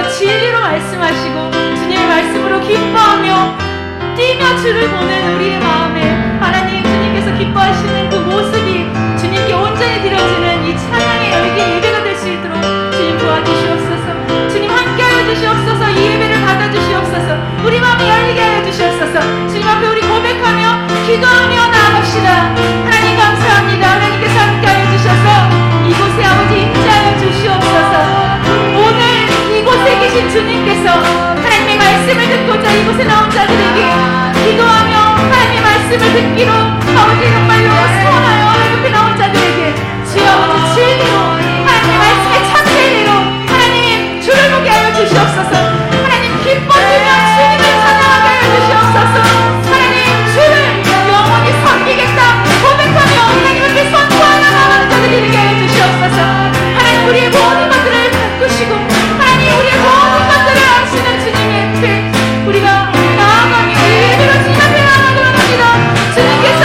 진리로 말씀하시고 주님의 말씀으로 기뻐하며 뛰며 주를 보는 우리의 마음에 하나님 주님께서 기뻐하시는 그 모습이 주님께 온전히 드려지는 이 찬양의 열기 예배가 될 수 있도록 주님 도와주시옵소서. 주님 함께하여 주시옵소서. 이 예배를 받아주시옵소서. 우리 마음이 열리게 하여 주시옵소서. 주님 앞에 우리 고백하며 기도하며 나아갑시다. 하나님 감사합니다. 하나님께서 함께하여 주셔서 이곳에 아버지 임재하여 주시옵소서. 오늘 이곳에 계신 주님께서 하나님의 말씀을 듣고자 이곳에 나온 자들에게 기도하며 하나님의 말씀을 듣기로 아버지 정말로 소원하여 이렇게 나온 자들에게 주여 아버지 진리로 하나님의 말씀의 참되리로 하나님 주를 보게 하여 주시옵소서. 하나님 기뻐지며 주님을 찬양하게 하여 주시옵소서. 하나님 주를 영원히 섬기겠다 고백하며 하나님 앞에 선포하며 나가는 자들이 되게 하여 주시옵소서. 하나님 우리의 모든 것들을 바꾸시고 하나님 우리의 모든 것들을 아시는 주님의 앞에 우리가 나아가며 예배로 주님 앞에 나아가려 합니다. 주님께서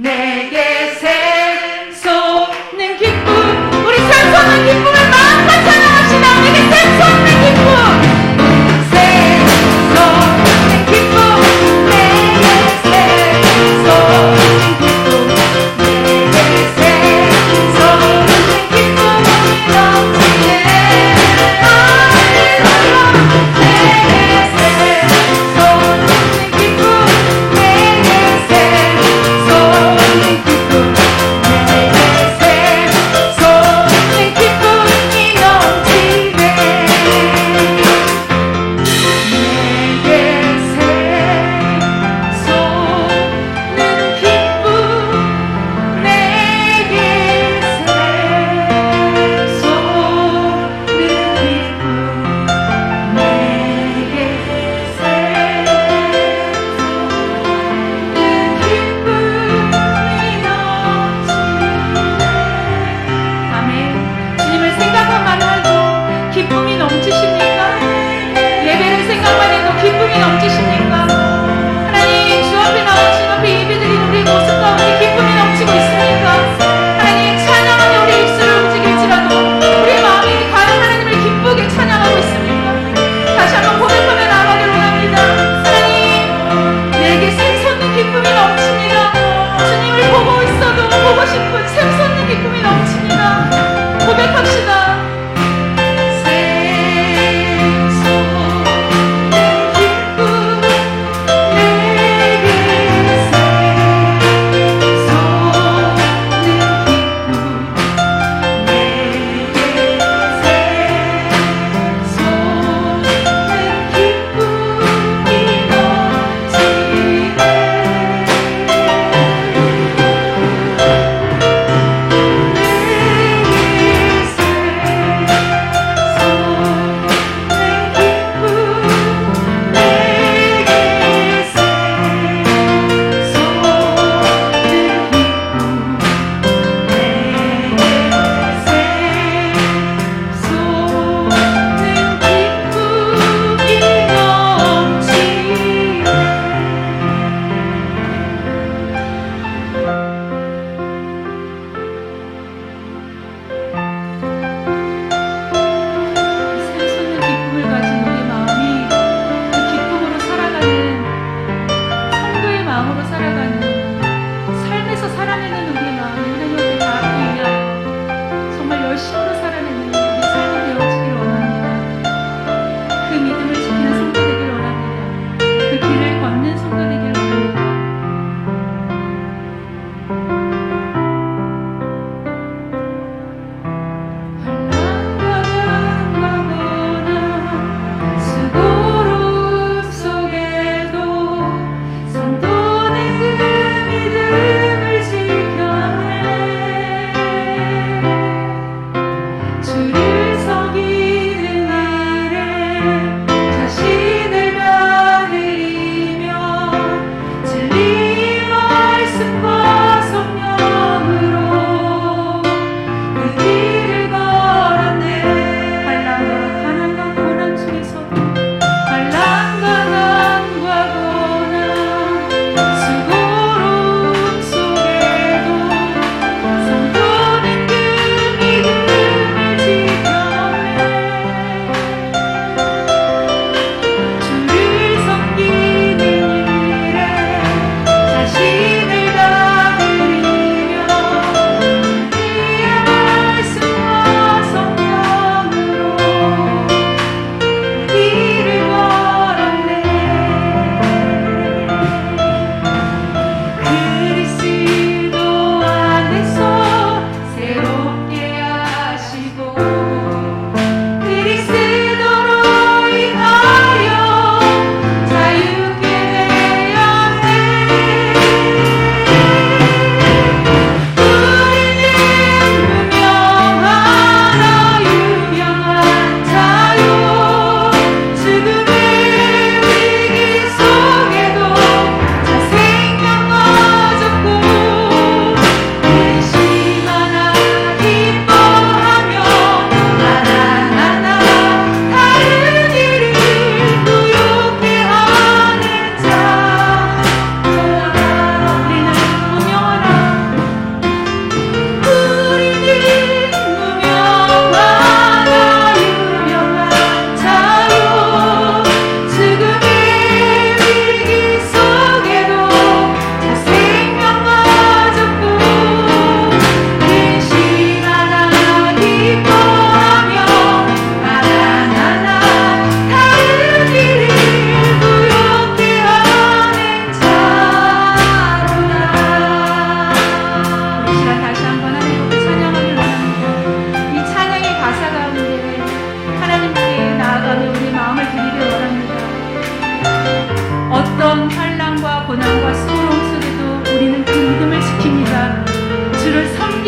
내게 샘솟는 기쁨. 우리 샘솟는 기쁨을 마음껏 찬양합시다. 내게 샘솟는 기쁨. 샘솟는 기쁨. 내게 샘솟는 기쁨. 내게 샘솟는 기쁨이 넘치네. 할렐루야. 내게 샘솟는 기쁨. 내게 샘솟는 기쁨.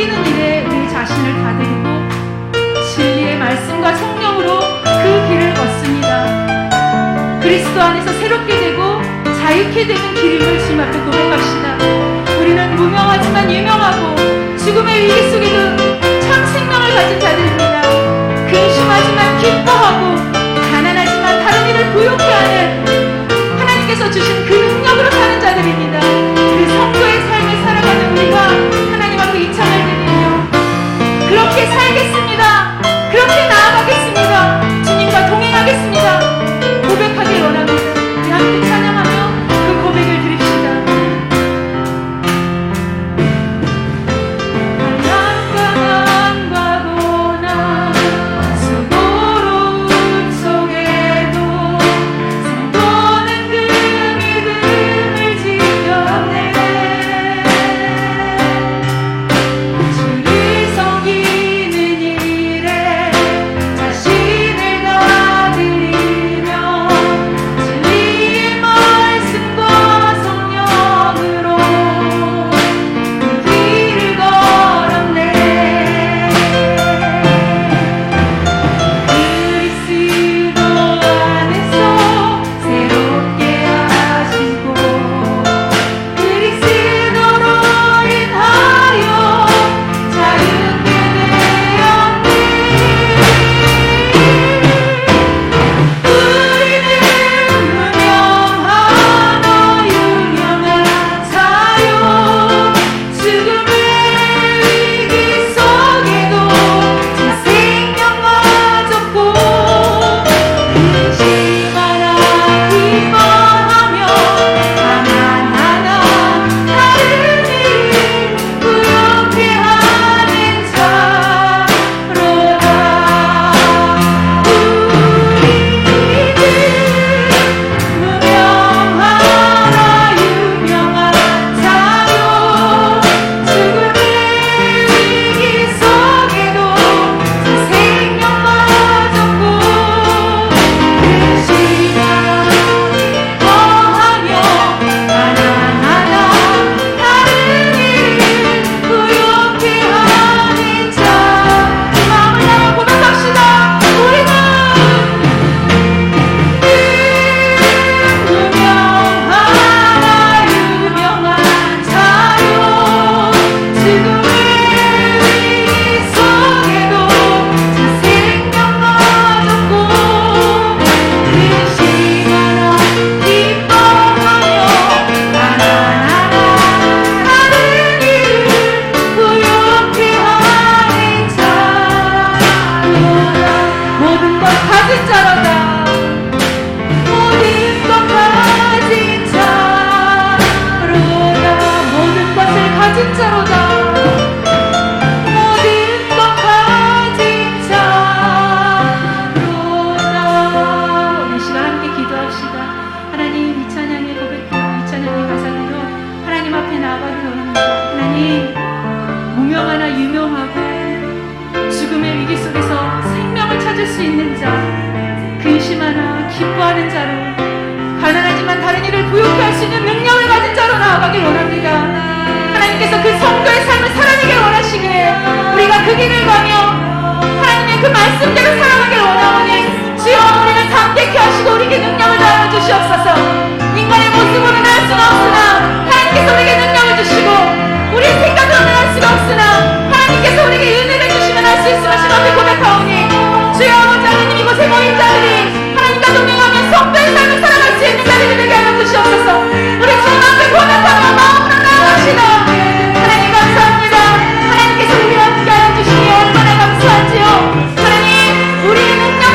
섬기는 일에 우리 자신을 다드리고 진리의 말씀과 성령으로 그 길을 걷습니다. 그리스도 안에서 새롭게 되고 자유케 되는 길임을 주님 앞에 고백합시다. 우리는 무명하지만 유명하고 죽음의 위기 속에도 참 생명을 가진 자들입니다. 근심하지만 기뻐하고 가난하지만 다른 이를 부욕케 하는 하나님께서 주신 그 능력으로 사는 자들입니다. 그 성도의 삶을 살아가는 우리가 하나님 앞에 이 찬양을 드리며 그렇게 살겠습니다. 그렇게 나아가겠습니다. 주님과 동행하겠습니다. 고백하길 원합니다. 우리 함께 찬양하며 그 고백을 드립시다. 하나님 감사합니다. 하나님께서 우리와 함께 하여 주시니 얼마나 감사하지요. 하나님 우리의 능력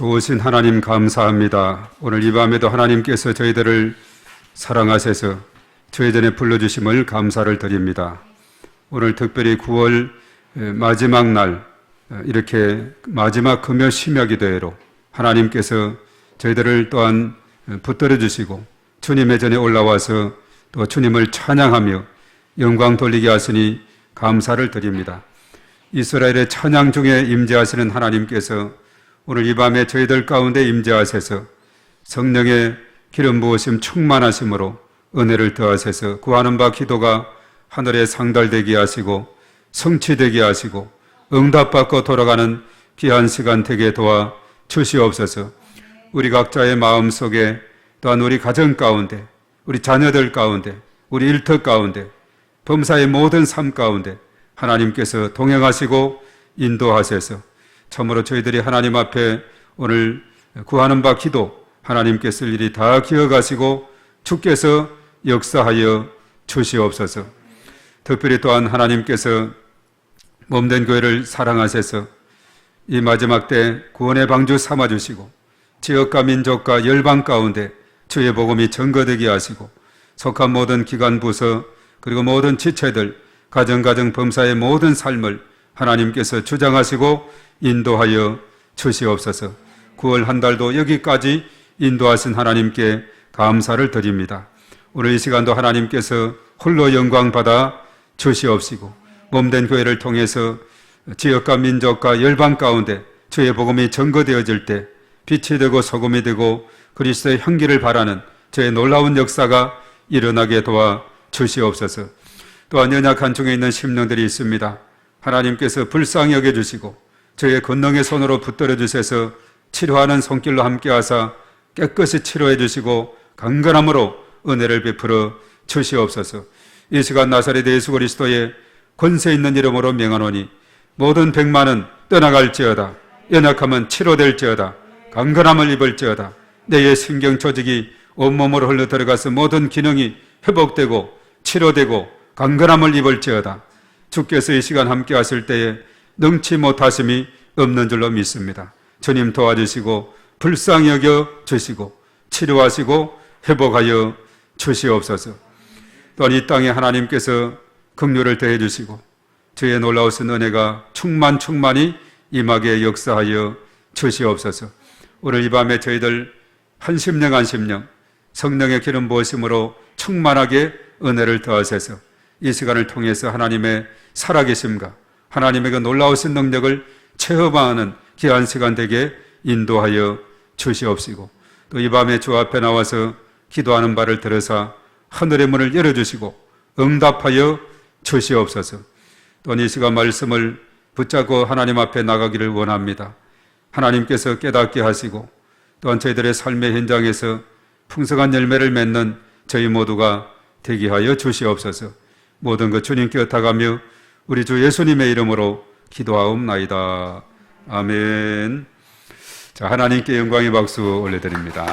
좋으신 하나님 감사합니다. 오늘 이 밤에도 하나님께서 저희들을 사랑하셔서 저희 전에 불러주심을 감사를 드립니다. 오늘 특별히 9월 마지막 날 이렇게 마지막 금요 심야 기도회로 하나님께서 저희들을 또한 붙들어 주시고 주님의 전에 올라와서 또 주님을 찬양하며 영광 돌리게 하시니 감사를 드립니다. 이스라엘의 찬양 중에 임재하시는 하나님께서 오늘 이 밤에 저희들 가운데 임재하셔서 성령의 기름 부으심 충만하심으로 은혜를 더하셔서 구하는 바 기도가 하늘에 상달되게 하시고 성취되게 하시고 응답받고 돌아가는 귀한 시간 되게 도와 주시옵소서. 우리 각자의 마음속에 또한 우리 가정 가운데 우리 자녀들 가운데 우리 일터 가운데 범사의 모든 삶 가운데 하나님께서 동행하시고 인도하셔서 참으로 저희들이 하나님 앞에 오늘 구하는 바 기도 하나님께 쓸 일이 다 기억하시고 주께서 역사하여 주시옵소서. 특별히 또한 하나님께서 몸된 교회를 사랑하셔서 이 마지막 때 구원의 방주 삼아주시고 지역과 민족과 열방 가운데 주의 복음이 전거되게 하시고 속한 모든 기관 부서 그리고 모든 지체들 가정 범사의 모든 삶을 하나님께서 주장하시고 인도하여 주시옵소서. 9월 한 달도 여기까지 인도하신 하나님께 감사를 드립니다. 오늘 이 시간도 하나님께서 홀로 영광 받아 주시옵시고 몸된 교회를 통해서 지역과 민족과 열방 가운데 주의 복음이 전거되어질 때 빛이 되고 소금이 되고 그리스도의 향기를 바라는 저의 놀라운 역사가 일어나게 도와 주시옵소서. 또한 연약한 중에 있는 심령들이 있습니다. 하나님께서 불쌍히 여겨주시고 저의 권능의 손으로 붙들어 주셔서 치료하는 손길로 함께하사 깨끗이 치료해 주시고 강건함으로 은혜를 베풀어 주시옵소서. 이 시간 나사렛 예수 그리스도의 권세 있는 이름으로 명하노니 모든 백만은 떠나갈지어다. 연약함은 치료될지어다. 강건함을 입을지어다. 내의 신경 조직이 온몸으로 흘러 들어가서 모든 기능이 회복되고 치료되고 강건함을 입을지어다. 주께서 이 시간 함께 하실 때에 능치 못하심이 없는 줄로 믿습니다. 주님 도와주시고 불쌍히 여겨 주시고 치료하시고 회복하여 주시옵소서. 또한 이 땅에 하나님께서 긍휼을 더해 주시고 주의 놀라우신 은혜가 충만히 임하게 역사하여 주시옵소서. 오늘 이 밤에 저희들 한 심령 성령의 기름 부으심으로 충만하게 은혜를 더하셔서 이 시간을 통해서 하나님의 살아계심과 하나님의 그 놀라우신 능력을 체험하는 귀한 시간 되게 인도하여 주시옵시고 또 이 밤에 주 앞에 나와서 기도하는 바를 들으사 하늘의 문을 열어주시고 응답하여 주시옵소서. 또 이 시간 말씀을 붙잡고 하나님 앞에 나가기를 원합니다. 하나님께서 깨닫게 하시고 또한 저희들의 삶의 현장에서 풍성한 열매를 맺는 저희 모두가 되게 하여 주시옵소서. 모든 것 주님께 엇하가며 우리 주 예수님의 이름으로 기도하옵나이다. 아멘. 자, 하나님께 영광의 박수 올려드립니다.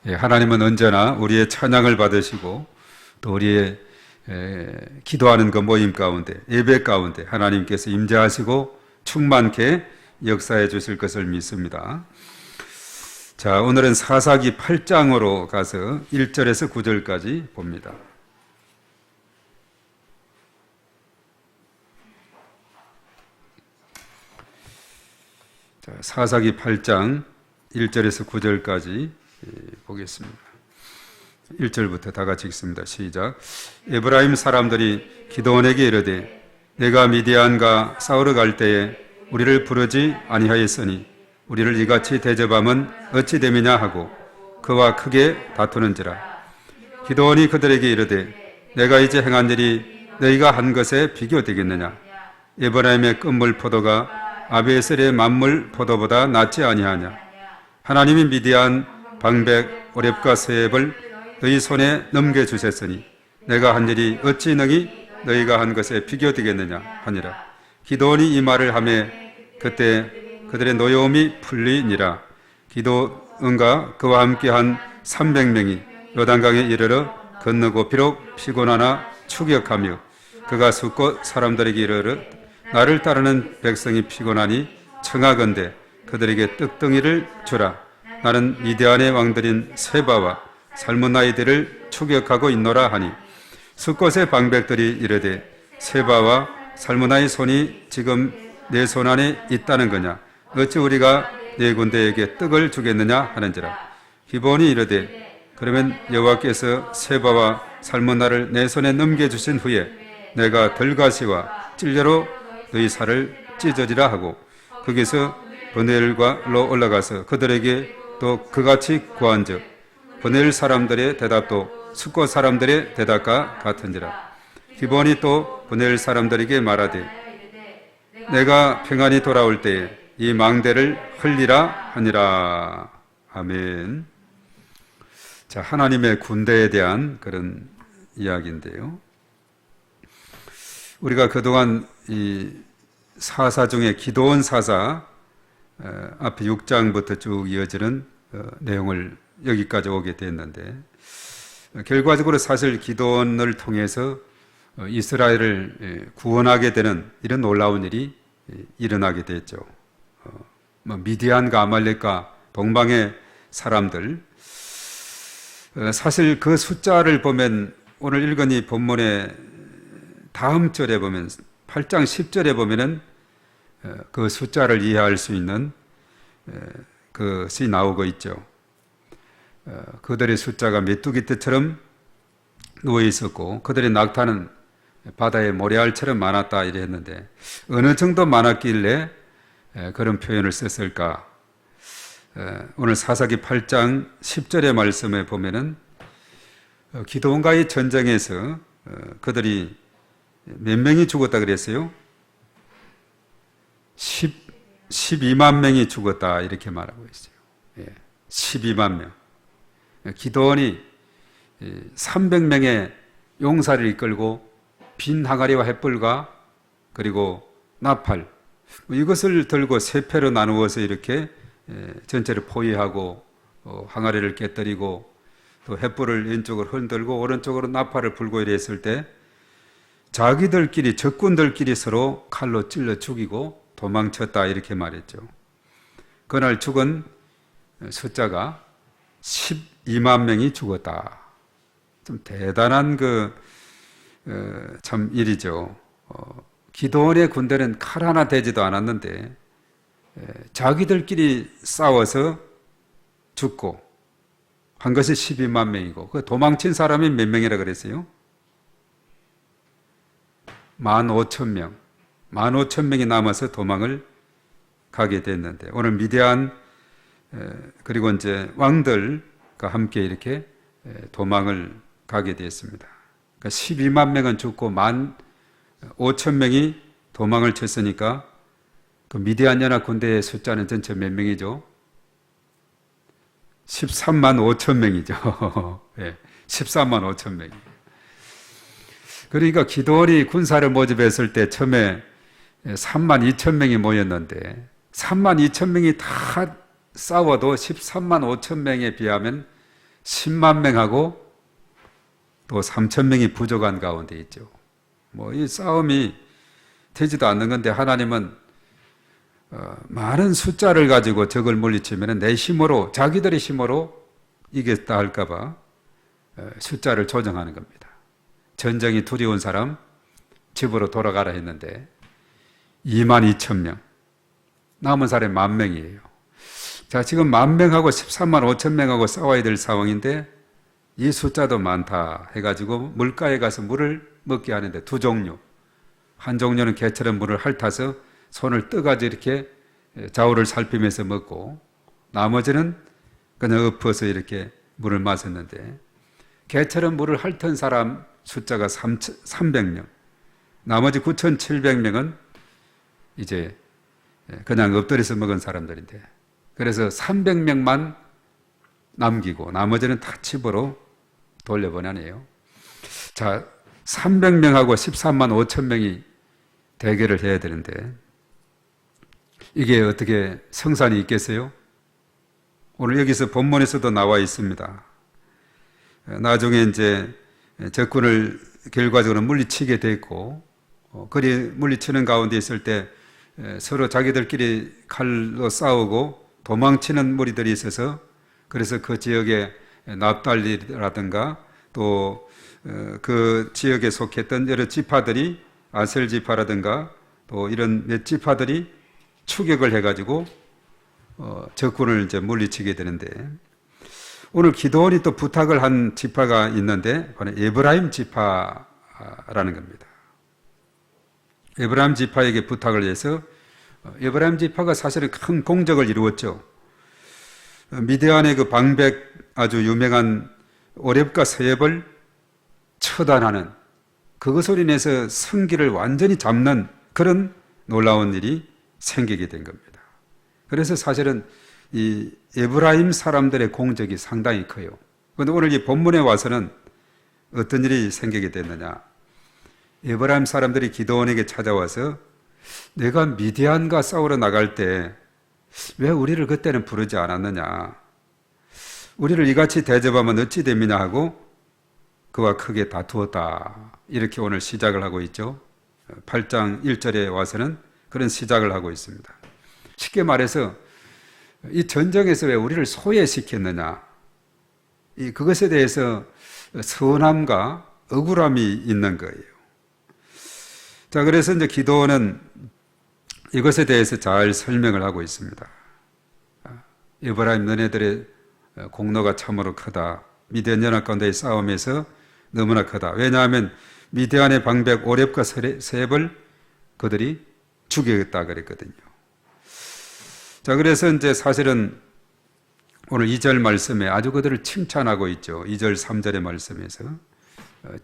하나님은 언제나 우리의 찬양을 받으시고 또 우리의 기도하는 그 모임 가운데 예배 가운데 하나님께서 임재하시고 충만케 역사해 주실 것을 믿습니다. 자, 오늘은 사사기 8장으로 가서 1절에서 9절까지 봅니다. 자, 사사기 8장 1절에서 9절까지 보겠습니다. 1절부터 다 같이 읽습니다. 시작. 에브라임 사람들이 기드온에게 이르되 내가 미디안과 싸우러 갈 때에 우리를 부르지 아니하였으니 우리를 이같이 대접함은 어찌 됨이냐 하고 그와 크게 다투는지라. 기드온이 그들에게 이르되 내가 이제 행한 일이 너희가 한 것에 비교되겠느냐. 에브라임의 끝물 포도가 아비에셀의 만물 포도보다 낫지 아니하냐. 하나님이 미디안 방백 오렙과 세heb을 너희 손에 넘겨주셨으니 내가 한 일이 어찌 능히 너희가 한 것에 비교되겠느냐 하니라. 기드온이 이 말을 하매 그때 그들의 노여움이 풀리니라. 기드온과 그와 함께한 300명이 요단강에 이르러 건너고 비록 피곤하나 추격하며 그가 숫곳 사람들에게 이르러 나를 따르는 백성이 피곤하니 청하건대 그들에게 떡덩이를 주라. 나는 미디안의 왕들인 세바와 살문나이들을 추격하고 있노라 하니 숫곳의 방백들이 이르되 세바와 살문나의 손이 지금 내 손 안에 있다는 거냐? 어찌 우리가 네 군대에게 떡을 주겠느냐 하는지라. 기본이 이르되 그러면 여호와께서 세바와 살문나를 내 손에 넘겨주신 후에 내가 들가시와 찔레로 너희 살을 찢어지라 하고 거기서 브네엘과로 올라가서 그들에게 또 그같이 구한즉 브네엘 사람들의 대답도 숫곳 사람들의 대답과 같은지라. 기본이 또 브네엘 사람들에게 말하되 내가 평안히 돌아올 때에 이 망대를 흘리라 하니라. 아멘. 자, 하나님의 군대에 대한 그런 이야기인데요. 우리가 그동안 이 사사 중에 기도원 사사 앞에 6장부터 쭉 이어지는 내용을 여기까지 오게 됐는데 결과적으로 사실 기도원을 통해서 이스라엘을 구원하게 되는 이런 놀라운 일이 일어나게 됐죠. 미디안과 아말렉과 동방의 사람들, 사실 그 숫자를 보면 오늘 읽은 이 본문의 다음 절에 보면 8장 10절에 보면은 그 숫자를 이해할 수 있는 것이 나오고 있죠. 그들의 숫자가 메뚜기 떼처럼 누워 있었고 그들의 낙타는 바다의 모래알처럼 많았다 이래 했는데 어느 정도 많았길래 그런 표현을 썼을까? 오늘 사사기 8장 10절의 말씀에 보면은 기드온과의 전쟁에서 그들이 몇 명이 죽었다 그랬어요? 12만 명이 죽었다 이렇게 말하고 있어요. 12만 명. 기드온이 300명의 용사를 이끌고 빈 항아리와 횃불과 그리고 나팔 이것을 들고 세 패로 나누어서 이렇게 전체를 포위하고 항아리를 깨뜨리고 또 횃불을 왼쪽으로 흔들고 오른쪽으로 나팔을 불고 이랬을 때 자기들끼리 적군들끼리 서로 칼로 찔러 죽이고 도망쳤다 이렇게 말했죠. 그날 죽은 숫자가 12만 명이 죽었다. 좀 대단한 참 일이죠. 기드온의 군대는 칼 하나 되지도 않았는데 자기들끼리 싸워서 죽고 한 것이 12만 명이고 그 도망친 사람이 몇 명이라 그랬어요? 15,000명. 15,000명이 남아서 도망을 가게 됐는데 오늘 미디안 그리고 이제 왕들과 함께 이렇게 도망을 가게 됐습니다. 그러니까 12만 명은 죽고 15,000명이 도망을 쳤으니까 그 미디안 연합 군대의 숫자는 전체 몇 명이죠? 13만 5천 명이죠. 네, 13만 5천 명이. 그러니까 기드온이 군사를 모집했을 때 처음에 3만 2천 명이 모였는데 3만 2천 명이 다 싸워도 13만 5천 명에 비하면 10만 명하고 또 3천 명이 부족한 가운데 있죠. 뭐 이 싸움이 되지도 않는 건데 하나님은 많은 숫자를 가지고 적을 물리치면 내 힘으로 자기들의 힘으로 이겼다 할까봐 숫자를 조정하는 겁니다. 전쟁이 두려운 사람 집으로 돌아가라 했는데 2만 2천 명 남은 사람이 10,000명이에요. 자, 지금 10,000명하고 13만 5천 명하고 싸워야 될 상황인데 이 숫자도 많다 해가지고 물가에 가서 물을 먹게 하는데 두 종류. 한 종류는 개처럼 물을 핥아서 손을 떠가지고 이렇게 좌우를 살피면서 먹고 나머지는 그냥 엎어서 이렇게 물을 마셨는데 개처럼 물을 핥은 사람 숫자가 300명. 나머지 9,700명은 이제 그냥 엎드려서 먹은 사람들인데 그래서 300명만 남기고 나머지는 다 집으로 돌려보내네요. 자, 300명하고 13만 5천 명이 대결을 해야 되는데 이게 어떻게 성산이 있겠어요? 오늘 여기서 본문에서도 나와 있습니다. 나중에 이제 적군을 결과적으로 물리치게 됐고 그리 물리치는 가운데 있을 때 서로 자기들끼리 칼로 싸우고 도망치는 무리들이 있어서 그래서 그 지역에 납달리라든가 또 그 지역에 속했던 여러 지파들이 아셀 지파라든가 또 이런 몇 지파들이 추격을 해가지고 적군을 이제 물리치게 되는데 오늘 기도원이 또 부탁을 한 지파가 있는데 바로 에브라임 지파라는 겁니다. 에브라임 지파에게 부탁을 해서 에브라임 지파가 사실은 큰 공적을 이루었죠. 미디안의 그 방백 아주 유명한 오렙과 세협을 처단하는 그것으로 인해서 성기를 완전히 잡는 그런 놀라운 일이 생기게 된 겁니다. 그래서 사실은 이 에브라임 사람들의 공적이 상당히 커요. 그런데 오늘 이 본문에 와서는 어떤 일이 생기게 됐느냐. 에브라임 사람들이 기드온에게 찾아와서 내가 미디안과 싸우러 나갈 때 왜 우리를 그때는 부르지 않았느냐. 우리를 이같이 대접하면 어찌 됩니냐 하고 그와 크게 다투었다. 이렇게 오늘 시작을 하고 있죠. 8장 1절에 와서는 그런 시작을 하고 있습니다. 쉽게 말해서 이 전쟁에서 왜 우리를 소외시켰느냐. 그것에 대해서 서운함과 억울함이 있는 거예요. 자, 그래서 이제 기도는 이것에 대해서 잘 설명을 하고 있습니다. 에브라임 너네들의 공로가 참으로 크다. 미디안 연합 가운데의 싸움에서 너무나 크다. 왜냐하면 미디안의 방백 오렙과 세협을 그들이 죽였다 그랬거든요. 자, 그래서 이제 사실은 오늘 2절 말씀에 아주 그들을 칭찬하고 있죠. 2절 3절의 말씀에서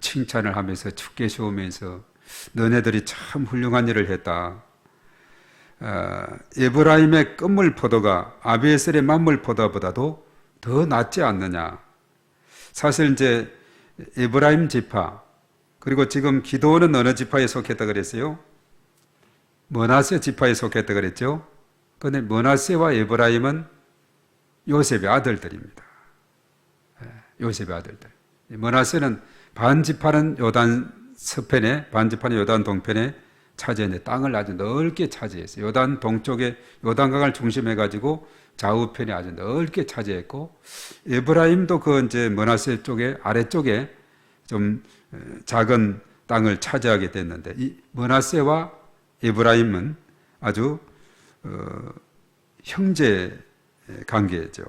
칭찬을 하면서 죽게 세우면서 너네들이 참 훌륭한 일을 했다. 에브라임의 끝물 포도가 아비에셀의 만물 포도보다도 더 낫지 않느냐. 사실 이제 에브라임 지파 그리고 지금 기도는 어느 지파에 속했다 그랬어요? 므낫세 지파에 속했다 그랬죠? 그런데 므낫세와 에브라임은 요셉의 아들들입니다. 요셉의 아들들. 므낫세는 반 지파는 요단 서편에 반 지파는 요단 동편에 차지했는데 땅을 아주 넓게 차지했어요. 요단 동쪽에 요단강을 중심해 가지고 좌우편에 아주 넓게 차지했고 에브라임도 그 이제 므낫세 쪽에 아래쪽에 좀 작은 땅을 차지하게 됐는데 이 므낫세와 에브라임은 아주 형제 관계죠.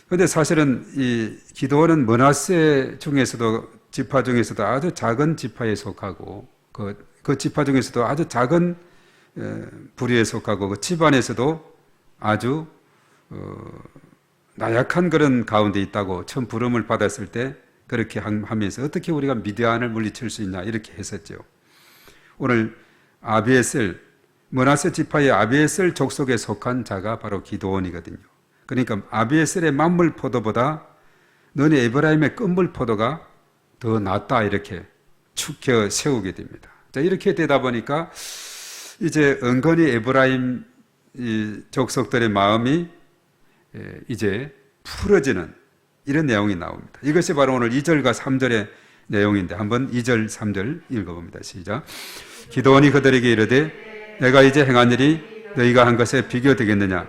그런데 사실은 이 기드온은 므낫세 중에서도 지파 중에서도 아주 작은 지파에 속하고 그 지파 중에서도 아주 작은 부류에 속하고 그 집안에서도 아주 나약한 그런 가운데 있다고 처음 부름을 받았을 때 그렇게 하면서 어떻게 우리가 미디안을 물리칠 수 있냐 이렇게 했었죠. 오늘 아비에셀 므낫세 지파의 아비에셀 족속에 속한 자가 바로 기드온이거든요. 그러니까 아비에셀의 만물 포도보다 너네 에브라임의 끝물 포도가 더 낫다 이렇게 축혀 세우게 됩니다. 자, 이렇게 되다 보니까 이제 은근히 에브라임 족속들의 마음이 이제 풀어지는 이런 내용이 나옵니다. 이것이 바로 오늘 2절과 3절의 내용인데 한번 2절, 3절 읽어봅니다. 시작. 기드온이 그들에게 이르되 내가 이제 행한 일이 너희가 한 것에 비교되겠느냐.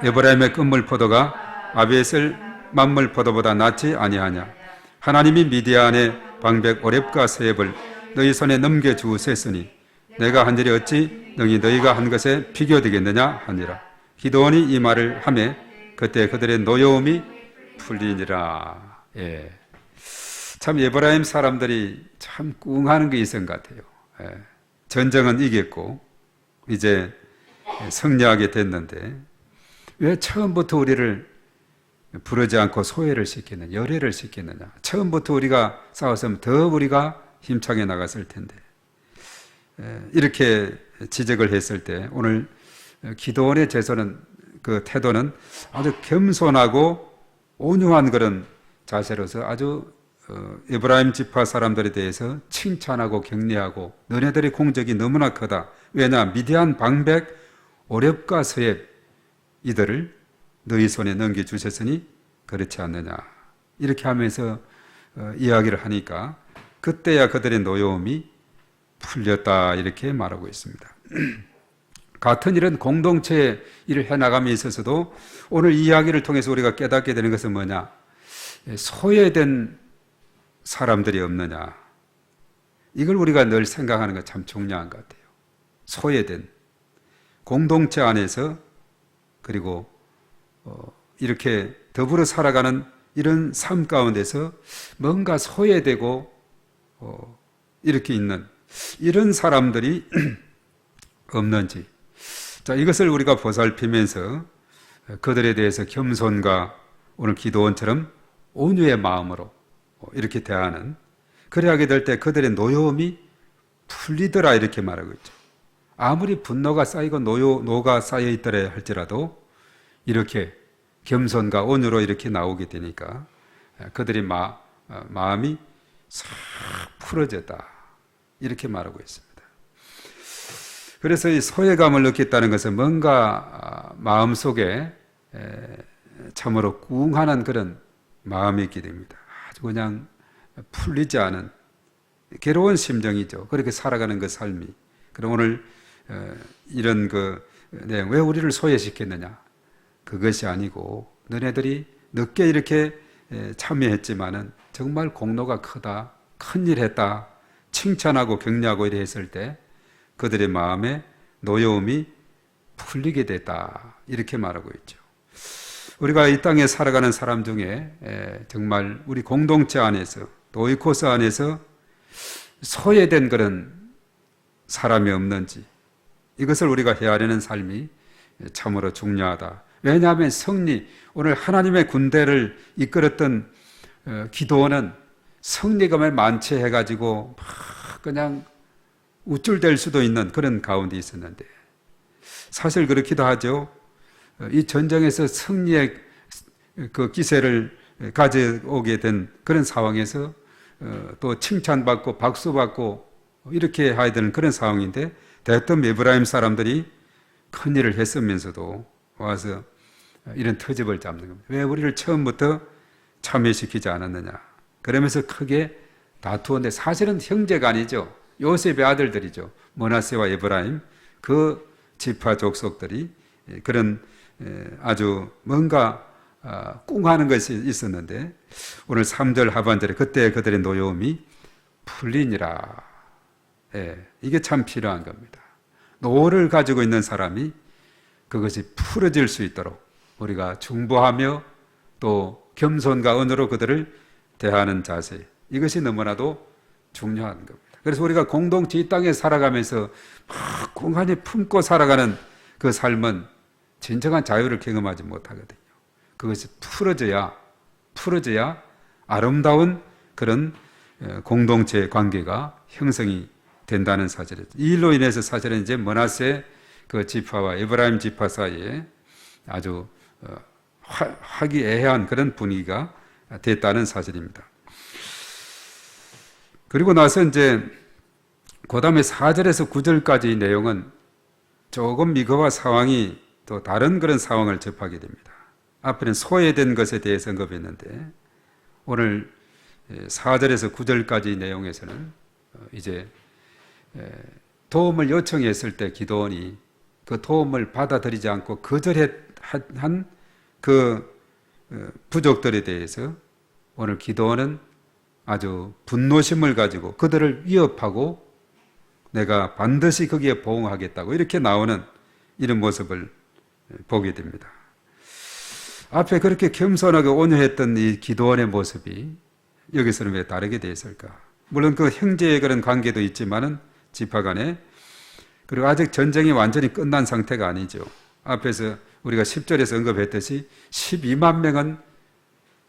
에브라임의 끝물 포도가 아비에셀 만물 포도보다 낫지 아니하냐. 하나님이 미디안의 방백 오렙과 세협을 너희 손에 넘겨주셨으니 내가 한 일이 어찌 능히 너희가 한 것에 비교되겠느냐 하니라. 기드온이 이 말을 하매 그때 그들의 노여움이 풀리니라. 예. 참 에브라임 사람들이 참 꿍하는 게 있은 것 같아요. 예. 전쟁은 이겼고 이제 승리하게 됐는데 왜 처음부터 우리를 부르지 않고 소외를 시키느냐, 열애를 시키느냐. 처음부터 우리가 싸웠으면 더 우리가 힘차게 나갔을 텐데. 이렇게 지적을 했을 때 오늘 기드온의 제소는 그 태도는 아주 겸손하고 온유한 그런 자세로서 아주 에브라임 지파 사람들에 대해서 칭찬하고 격려하고 너네들의 공적이 너무나 크다. 왜냐? 미디안 방백 오렙과 세협 이들을 너희 손에 넘겨주셨으니 그렇지 않느냐. 이렇게 하면서 이야기를 하니까 그때야 그들의 노여움이 풀렸다 이렇게 말하고 있습니다. 같은 일은 공동체의 일을 해나감에 있어서도 오늘 이 이야기를 통해서 우리가 깨닫게 되는 것은 뭐냐? 소외된 사람들이 없느냐? 이걸 우리가 늘 생각하는 것 참 중요한 것 같아요. 소외된 공동체 안에서 그리고 이렇게 더불어 살아가는 이런 삶 가운데서 뭔가 소외되고 이렇게 있는 이런 사람들이 없는지, 자, 이것을 우리가 보살피면서 그들에 대해서 겸손과 오늘 기도원처럼 온유의 마음으로 이렇게 대하는, 그래 하게 될 때 그들의 노여움이 풀리더라 이렇게 말하고 있죠. 아무리 분노가 쌓이고 노가 쌓여 있더라 할지라도 이렇게 겸손과 온유로 이렇게 나오게 되니까 그들의 마음이 싹 풀어졌다 이렇게 말하고 있습니다. 그래서 이 소외감을 느꼈다는 것은 뭔가 마음속에 참으로 꿍하는 그런 마음이 있게 됩니다. 아주 그냥 풀리지 않은 괴로운 심정이죠. 그렇게 살아가는 그 삶이. 그럼 오늘 이런 내용, 왜 우리를 소외시켰느냐? 그것이 아니고 너네들이 늦게 이렇게 참여했지만은 정말 공로가 크다, 큰일 했다, 칭찬하고 격려하고 이래 했을 때 그들의 마음에 노여움이 풀리게 됐다 이렇게 말하고 있죠. 우리가 이 땅에 살아가는 사람 중에 정말 우리 공동체 안에서 오이코스 안에서 소외된 그런 사람이 없는지, 이것을 우리가 헤아리는 삶이 참으로 중요하다. 왜냐하면 오늘 하나님의 군대를 이끌었던 기도원은 성리감에 만취해가지고 막 그냥 우쭐댈 수도 있는 그런 가운데 있었는데, 사실 그렇기도 하죠. 이 전쟁에서 승리의 그 기세를 가져오게 된 그런 상황에서 또 칭찬받고 박수받고 이렇게 해야 되는 그런 상황인데, 대뜸 에브라임 사람들이 큰일을 했으면서도 와서 이런 트집을 잡는 겁니다. 왜 우리를 처음부터 참여시키지 않았느냐. 그러면서 크게 다투었는데 사실은 형제가 아니죠. 요셉의 아들들이죠. 므낫세와 에브라임, 그 지파 족속들이 그런 아주 뭔가 꿍하는 것이 있었는데, 오늘 3절 하반절에 그때 그들의 노여움이 풀리니라. 이게 참 필요한 겁니다. 노를 가지고 있는 사람이 그것이 풀어질 수 있도록 우리가 중보하며 또 겸손과 언어로 그들을 대하는 자세, 이것이 너무나도 중요한 겁니다. 그래서 우리가 공동체 이 땅에 살아가면서 막 공간히 품고 살아가는 그 삶은 진정한 자유를 경험하지 못하거든요. 그것이 풀어져야 아름다운 그런 공동체 관계가 형성이 된다는 사실이죠. 이 일로 인해서 사실은 이제 므낫세 그 지파와 에브라임 지파 사이에 아주 화기애애한 그런 분위기가 됐다는 사실입니다. 그리고 나서 이제 그 다음에 4절에서 9절까지 내용은 조금 이거와 상황이 또 다른 그런 상황을 접하게 됩니다. 앞에는 소외된 것에 대해서 언급했는데, 오늘 4절에서 9절까지 내용에서는 이제 도움을 요청했을 때 기도원이 그 도움을 받아들이지 않고 거절한 그 부족들에 대해서 오늘 기도원은 아주 분노심을 가지고 그들을 위협하고 내가 반드시 거기에 보응하겠다고 이렇게 나오는 이런 모습을 보게 됩니다. 앞에 그렇게 겸손하게 온유했던 이 기도원의 모습이 여기서는 왜 다르게 되었을까? 물론 그 형제의 그런 관계도 있지만은 지파 간에, 그리고 아직 전쟁이 완전히 끝난 상태가 아니죠. 앞에서 우리가 10절에서 언급했듯이 12만 명은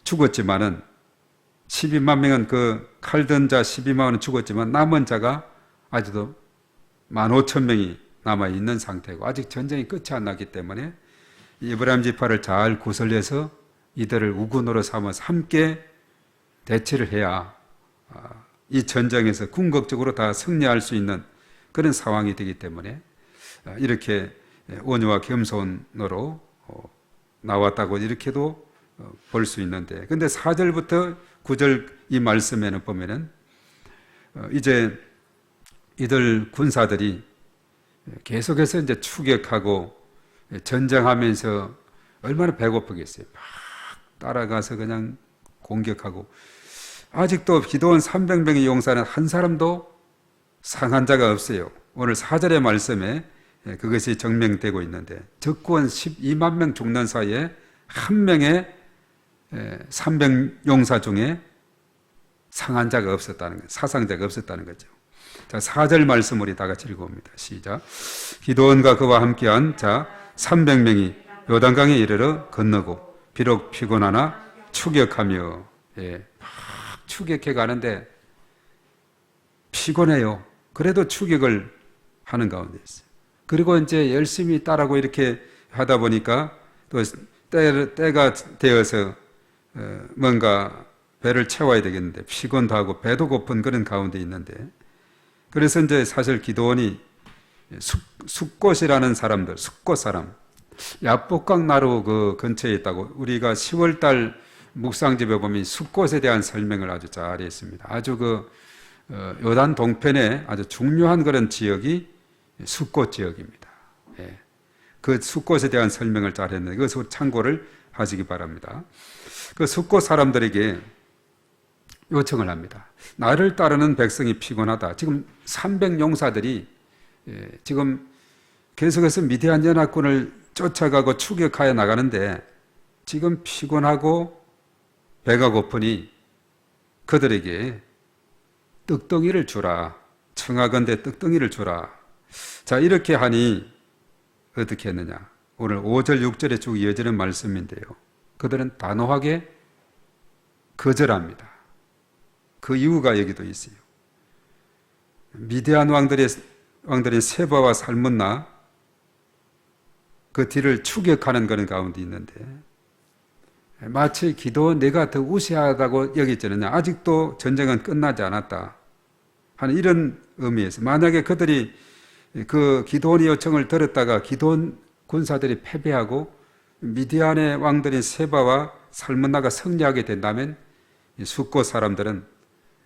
죽었지만은 12만 명은 그 칼든 자 12만 원은 죽었지만 남은 자가 아직도 15,000명이 남아있는 상태고 아직 전쟁이 끝이 안 났기 때문에 에브라임 지파를 잘 구슬려서 이들을 우군으로 삼아서 함께 대치를 해야 이 전쟁에서 궁극적으로 다 승리할 수 있는 그런 상황이 되기 때문에 이렇게 온유와 겸손으로 나왔다고 이렇게도 볼 수 있는데, 근데 4절부터 9절 이 말씀에는 보면은 이제 이들 군사들이 계속해서 이제 추격하고 전쟁하면서 얼마나 배고프겠어요. 막 따라가서 그냥 공격하고, 아직도 기도원 300명의 용사는 한 사람도 상한 자가 없어요. 오늘 4절의 말씀에 그것이 증명되고 있는데, 적군 12만 명 죽는 사이에 한 명의 300 용사 중에 상한 자가 없었다는 거예요. 사상자가 없었다는 거죠. 자, 4절 말씀 우리 다 같이 읽어봅니다. 시작. 기도원과 그와 함께한 자 300명이 요단강에 이르러 건너고 비록 피곤하나 추격하며, 막 추격해 가는데 피곤해요. 그래도 추격을 하는 가운데 있어요. 그리고 이제 열심히 따라고 이렇게 하다 보니까 또 때가 되어서 뭔가 배를 채워야 되겠는데 피곤도 하고 배도 고픈 그런 가운데 있는데, 그래서 이제 사실 기도원이 숫꽃이라는 사람들, 숫꽃 사람, 야복강 나루 그 근처에 있다고, 우리가 10월달 묵상집에 보면 숫꽃에 대한 설명을 아주 잘 했습니다. 아주 요단 동편에 아주 중요한 그런 지역이 숫꽃 지역입니다. 그 숫꽃에 대한 설명을 잘 했는데 그것을 참고를 하시기 바랍니다. 그 숫꽃 사람들에게 요청을 합니다. 나를 따르는 백성이 피곤하다. 지금 300 용사들이 지금 계속해서 미디안 연합군을 쫓아가고 추격하여 나가는데 지금 피곤하고 배가 고프니 그들에게 떡덩이를 주라. 청하건대 떡덩이를 주라. 자, 이렇게 하니 어떻게 했느냐. 오늘 5절 6절에 쭉 이어지는 말씀인데요. 그들은 단호하게 거절합니다. 그 이유가 여기도 있어요. 미디안 왕들인 세바와 살문나 그 뒤를 추격하는 그런 가운데 있는데, 마치 기도원 내가 더 우세하다고 여기지 않느냐, 아직도 전쟁은 끝나지 않았다 하는 이런 의미에서, 만약에 그들이 그 기도원의 요청을 들었다가 기도원 군사들이 패배하고 미디안의 왕들인 세바와 살문나가 승리하게 된다면 숫꽃 사람들은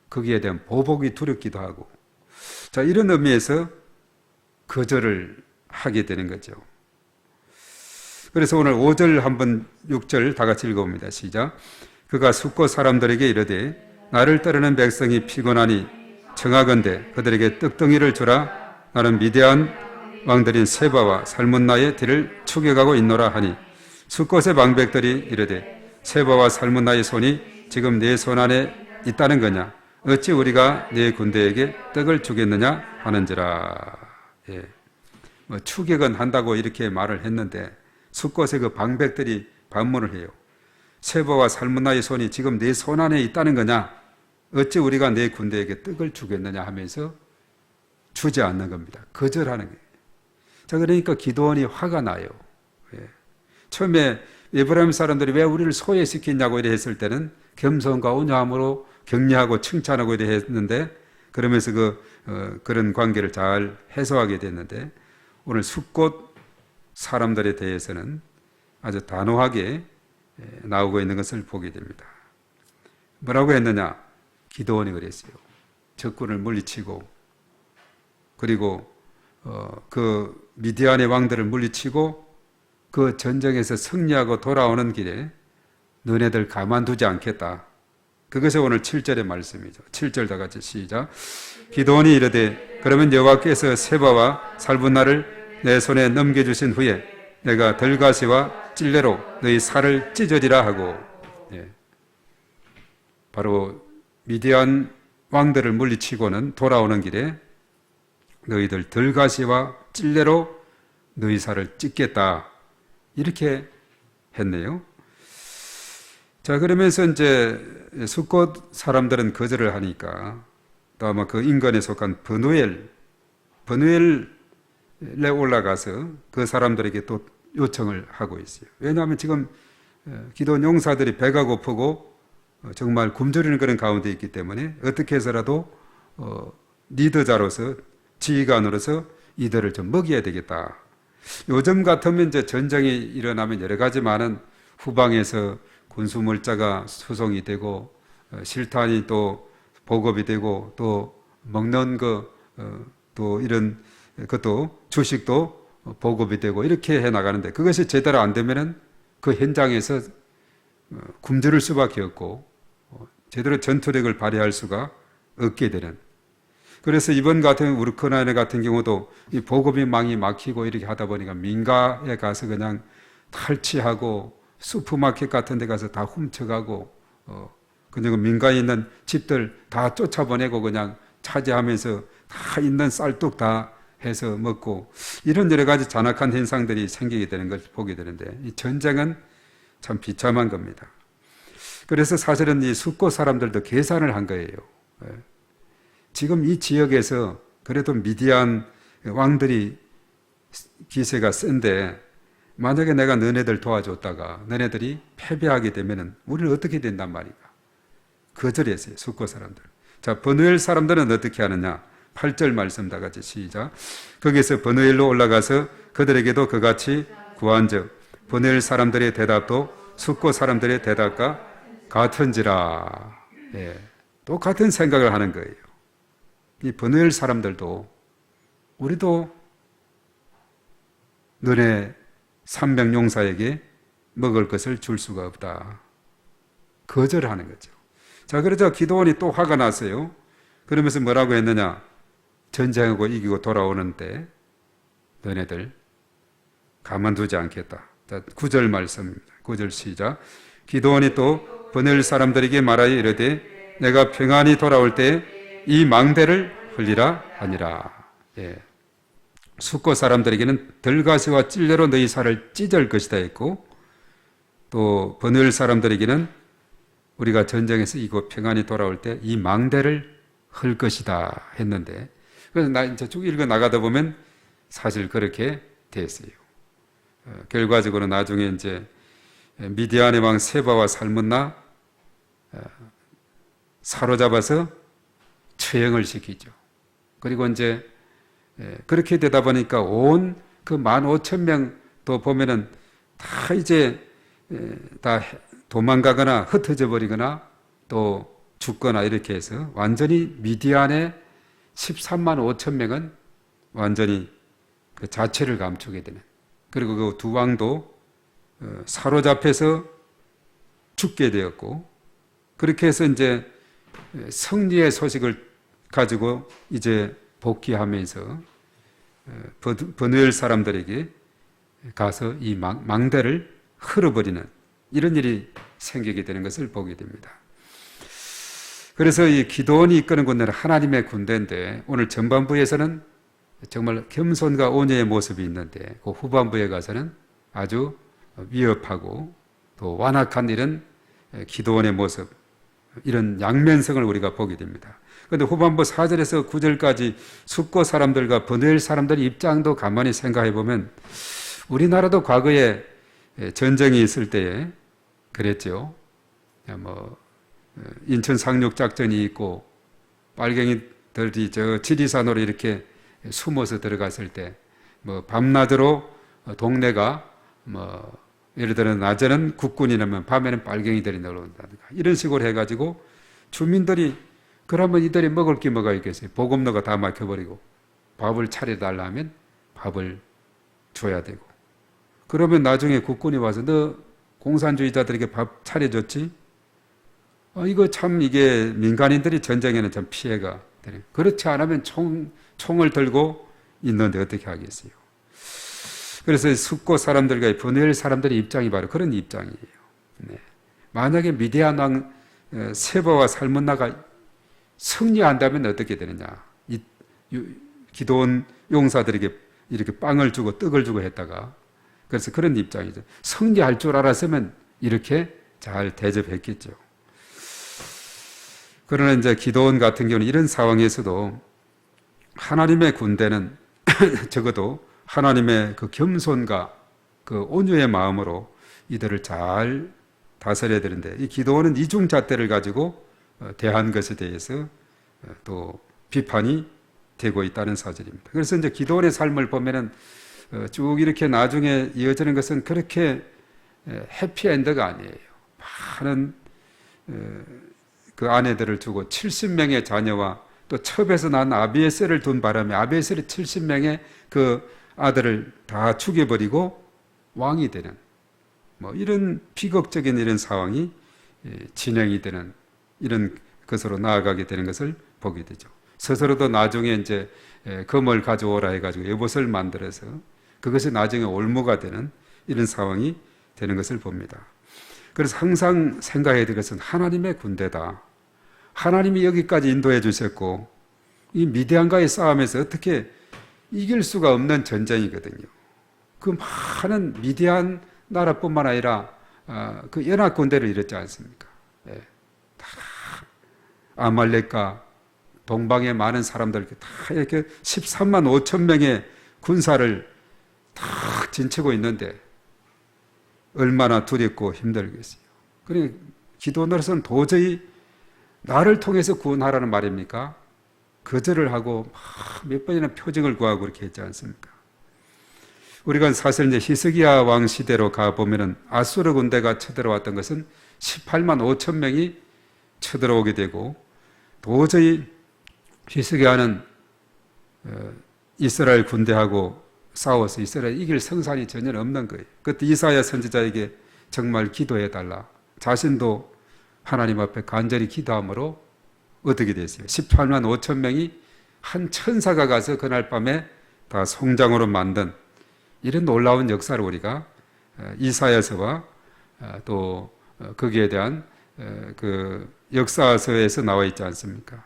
거기에 대한 보복이 두렵기도 하고, 자, 이런 의미에서 거절을 하게 되는 거죠. 그래서 오늘 5절 한번 6절 다 같이 읽어봅니다. 시작. 그가 숫꽃 사람들에게 이르되 나를 따르는 백성이 피곤하니 청하건대 그들에게 떡덩이를 주라. 나는 미디안 왕들인 세바와 살문나의 뒤를 추격하고 있노라 하니, 숫꽃의 방백들이 이르되 세바와 살문나의 손이 지금 내 손 안에 있다는 거냐? 어찌 우리가 내 군대에게 떡을 주겠느냐 하는지라. 추격은 한다고 이렇게 말을 했는데 숫꽃의 그 방백들이 반문을 해요. 세바와 살문나의 손이 지금 내 손 안에 있다는 거냐? 어찌 우리가 내 군대에게 떡을 주겠느냐 하면서 주지 않는 겁니다. 거절하는 거예요. 자, 그러니까 기도원이 화가 나요. 처음에 에브라임 사람들이 왜 우리를 소외시키냐고 이래 했을 때는 겸손과 온유함으로 격려하고 칭찬하고 이래 했는데, 그러면서 그런 관계를 잘 해소하게 됐는데, 오늘 숫꽃 사람들에 대해서는 아주 단호하게 나오고 있는 것을 보게 됩니다. 뭐라고 했느냐? 기도원이 그랬어요. 적군을 물리치고, 그리고 그 미디안의 왕들을 물리치고 그 전쟁에서 승리하고 돌아오는 길에 너네들 가만두지 않겠다. 그것이 오늘 7절의 말씀이죠. 7절 다 같이 시작. 기도원이 이르되 그러면 여호와께서 세바와 살분나를 내 손에 넘겨주신 후에 내가 들가시와 찔레로 너희 살을 찢으리라 하고, 바로 미디안 왕들을 물리치고는 돌아오는 길에 너희들 들가시와 찔레로 너희 살을 찢겠다, 이렇게 했네요. 자, 그러면서 이제 숫꽃 사람들은 거절을 하니까 또 아마 그 인간에 속한 버누엘에 올라가서 그 사람들에게 또 요청을 하고 있어요. 왜냐하면 지금 기도원 용사들이 배가 고프고 정말 굶주리는 그런 가운데 있기 때문에 어떻게 해서라도 리더자로서, 지휘관으로서 이들을 좀 먹여야 되겠다. 요즘 같으면 이제 전쟁이 일어나면 여러 가지 많은 후방에서 군수물자가 수송이 되고 실탄이 또 보급이 되고 또 먹는 또 이런 것도 주식도 보급이 되고 이렇게 해 나가는데 그것이 제대로 안 되면은 그 현장에서 굶주릴 수밖에 없고 제대로 전투력을 발휘할 수가 없게 되는. 그래서 이번 같은 우크라이나 같은 경우도 이 보급이 망이 막히고 이렇게 하다 보니까 민가에 가서 그냥 탈취하고 슈퍼마켓 같은 데 가서 다 훔쳐가고 그냥 민가에 있는 집들 다 쫓아보내고 그냥 차지하면서 다 있는 쌀뚝 다 해서 먹고 이런 여러 가지 잔악한 현상들이 생기게 되는 걸 보게 되는데 이 전쟁은 참 비참한 겁니다. 그래서 사실은 이 숙고 사람들도 계산을 한 거예요. 지금 이 지역에서 그래도 미디안 왕들이 기세가 센데 만약에 내가 너네들 도와줬다가 너네들이 패배하게 되면은 우리는 어떻게 된단 말인가? 거절했어요. 숙고 사람들. 자, 버누엘 사람들은 어떻게 하느냐? 8절 말씀 다 같이 시작. 거기서 버누엘로 올라가서 그들에게도 그같이 구한즉 버누엘 사람들의 대답도 숙고 사람들의 대답과 같은지라. 예, 똑같은 생각을 하는 거예요. 이 버누엘 사람들도 우리도 너네 300용사에게 먹을 것을 줄 수가 없다. 거절하는 거죠. 자, 그러자 기드온이 또 화가 났어요. 그러면서 뭐라고 했느냐? 전쟁하고 이기고 돌아오는데 너네들 가만두지 않겠다. 자, 9절 말씀입니다. 9절 시작. 기드온이 또 버누엘 사람들에게 말하여 이르되 내가 평안히 돌아올 때 이 망대를 흘리라 하니라. 예. 숙고 사람들에게는 들가시와 찔레로 너희 살을 찢을 것이다 했고 또 버누엘 사람들에게는 우리가 전쟁에서 이고 평안히 돌아올 때 이 망대를 흘 것이다 했는데 그래서 나 이제 쭉 읽어 나가다 보면 사실 그렇게 됐어요. 결과적으로 나중에 이제 미디안의 왕 세바와 살문나 사로잡아서 처형을 시키죠. 그리고 이제 그렇게 되다 보니까 온 그 15,000명 또 보면은 다 이제 다 도망가거나 흩어져 버리거나 또 죽거나 이렇게 해서 완전히 미디안의 13만 5천 명은 완전히 그 자체를 감추게 되는. 그리고 그 두 왕도 사로잡혀서 죽게 되었고 그렇게 해서 이제 승리의 소식을 가지고 이제 복귀하면서 버누엘 사람들에게 가서 이 망대를 흘어버리는 이런 일이 생기게 되는 것을 보게 됩니다. 그래서 이 기드온이 이끄는 군대는 하나님의 군대인데 오늘 전반부에서는 정말 겸손과 온유의 모습이 있는데 그 후반부에 가서는 아주 위협하고 또 완악한 이런 기드온의 모습 이런 양면성을 우리가 보게 됩니다. 그런데 후반부 4절에서 9절까지 숙고 사람들과 버누엘 사람들의 입장도 가만히 생각해 보면 우리나라도 과거에 전쟁이 있을 때에 그랬죠. 뭐 인천 상륙 작전이 있고 빨갱이들이 저 지리산으로 이렇게 숨어서 들어갔을 때 뭐 밤낮으로 동네가 뭐 예를 들어 낮에는 국군이 나면 밤에는 빨갱이들이 내려온다든가 이런 식으로 해가지고 주민들이 그러면 이들이 먹을 게 뭐가 있겠어요? 보급로가 다 막혀버리고 밥을 차려달라 하면 밥을 줘야 되고 그러면 나중에 국군이 와서 너 공산주의자들에게 밥 차려줬지? 이거 참 이게 민간인들이 전쟁에는 참 피해가 되네. 그렇지 않으면 총을 들고 있는데 어떻게 하겠어요? 그래서 숙고 사람들과 버누엘 사람들의 입장이 바로 그런 입장이에요. 네. 만약에 미디안 왕 세바와 살문나가 승리한다면 어떻게 되느냐? 이 기드온 용사들에게 이렇게 빵을 주고 떡을 주고 했다가 그래서 그런 입장이죠. 승리할 줄 알았으면 이렇게 잘 대접했겠죠. 그러나 이제 기드온 같은 경우는 이런 상황에서도 하나님의 군대는 적어도 하나님의 그 겸손과 그 온유의 마음으로 이들을 잘 다스려야 되는데 이 기드온은 이중잣대를 가지고 대한 것에 대해서 또 비판이 되고 있다는 사실입니다. 그래서 이제 기드온의 삶을 보면은 쭉 이렇게 나중에 이어지는 것은 그렇게 해피엔드가 아니에요. 많은 그 아내들을 두고 70명의 자녀와 또 첩에서 난 아비에셀을 둔 바람에 아비에셀이 70명의 그 아들을 다 죽여버리고 왕이 되는 뭐 이런 비극적인 이런 상황이 진행이 되는 이런 것으로 나아가게 되는 것을 보게 되죠. 스스로도 나중에 이제 금을 가져오라 해가지고 여봇을 만들어서 그것이 나중에 올무가 되는 이런 상황이 되는 것을 봅니다. 그래서 항상 생각해야 될 것은 하나님의 군대다. 하나님이 여기까지 인도해 주셨고 이 미디안과의 싸움에서 어떻게 이길 수가 없는 전쟁이거든요. 그 많은 미디안 나라뿐만 아니라 그 연합 군대를 이뤘지 않습니까? 예. 다 아말렉과 동방의 많은 사람들 다 이렇게 13만 5천 명의 군사를 다 진치고 있는데 얼마나 두렵고 힘들겠어요. 그러니 기도원으로서는 도저히 나를 통해서 구원하라는 말입니까? 거절을 하고 몇 번이나 표징을 구하고 그렇게 했지 않습니까? 우리가 사실 이제 히스기야 왕 시대로 가보면은 아수르 군대가 쳐들어왔던 것은 18만 5천 명이 쳐들어오게 되고 도저히 히스기야는 이스라엘 군대하고 싸워서 이스라엘 이길 성산이 전혀 없는 거예요. 그때 이사야 선지자에게 정말 기도해달라. 자신도 하나님 앞에 간절히 기도함으로 어떻게 됐어요? 18만 5천 명이 한 천사가 가서 그날 밤에 다 성장으로 만든 이런 놀라운 역사를 우리가 이사야서와 또 거기에 대한 그 역사서에서 나와 있지 않습니까?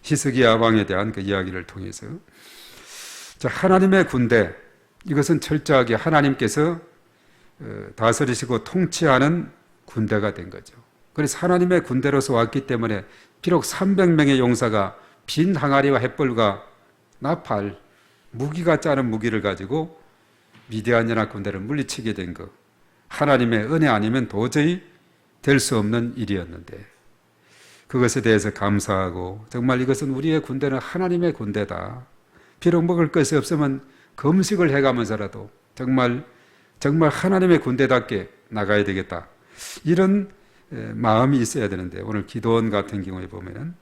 히스기야 왕에 대한 그 이야기를 통해서 자, 하나님의 군대 이것은 철저하게 하나님께서 다스리시고 통치하는 군대가 된 거죠. 그래서 하나님의 군대로서 왔기 때문에 비록 300명의 용사가 빈 항아리와 횃불과 나팔 무기가 짜는 무기를 가지고 미디안 연합 군대를 물리치게 된 것 하나님의 은혜 아니면 도저히 될 수 없는 일이었는데 그것에 대해서 감사하고 정말 이것은 우리의 군대는 하나님의 군대다. 비록 먹을 것이 없으면 금식을 해가면서라도 정말 하나님의 군대답게 나가야 되겠다. 이런 마음이 있어야 되는데 오늘 기도원 같은 경우에 보면은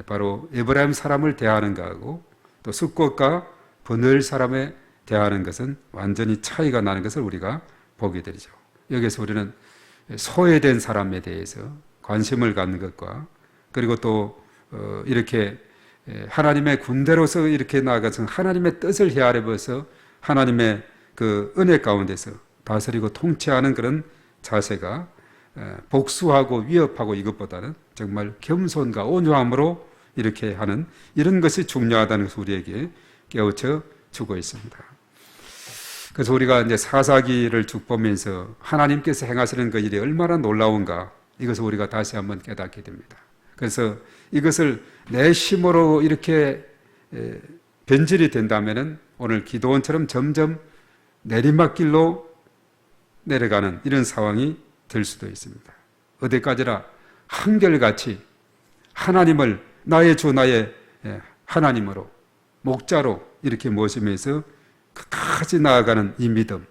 바로 에브라임 사람을 대하는 것하고 또 숫곳과 버늘 사람에 대하는 것은 완전히 차이가 나는 것을 우리가 보게 되죠. 여기서 우리는 소외된 사람에 대해서 관심을 갖는 것과 그리고 또 이렇게 하나님의 군대로서 이렇게 나아가서 하나님의 뜻을 헤아려서 하나님의 그 은혜 가운데서 다스리고 통치하는 그런 자세가 복수하고 위협하고 이것보다는 정말 겸손과 온유함으로 이렇게 하는 이런 것이 중요하다는 것을 우리에게 깨우쳐 주고 있습니다. 그래서 우리가 이제 사사기를 쭉 보면서 하나님께서 행하시는 그 일이 얼마나 놀라운가 이것을 우리가 다시 한번 깨닫게 됩니다. 그래서 이것을 내 힘으로 이렇게 변질이 된다면은 오늘 기도원처럼 점점 내리막길로 내려가는 이런 상황이 될 수도 있습니다. 어디까지나 한결같이 하나님을 나의 주 나의 하나님으로 목자로 이렇게 모시면서 끝까지 나아가는 이 믿음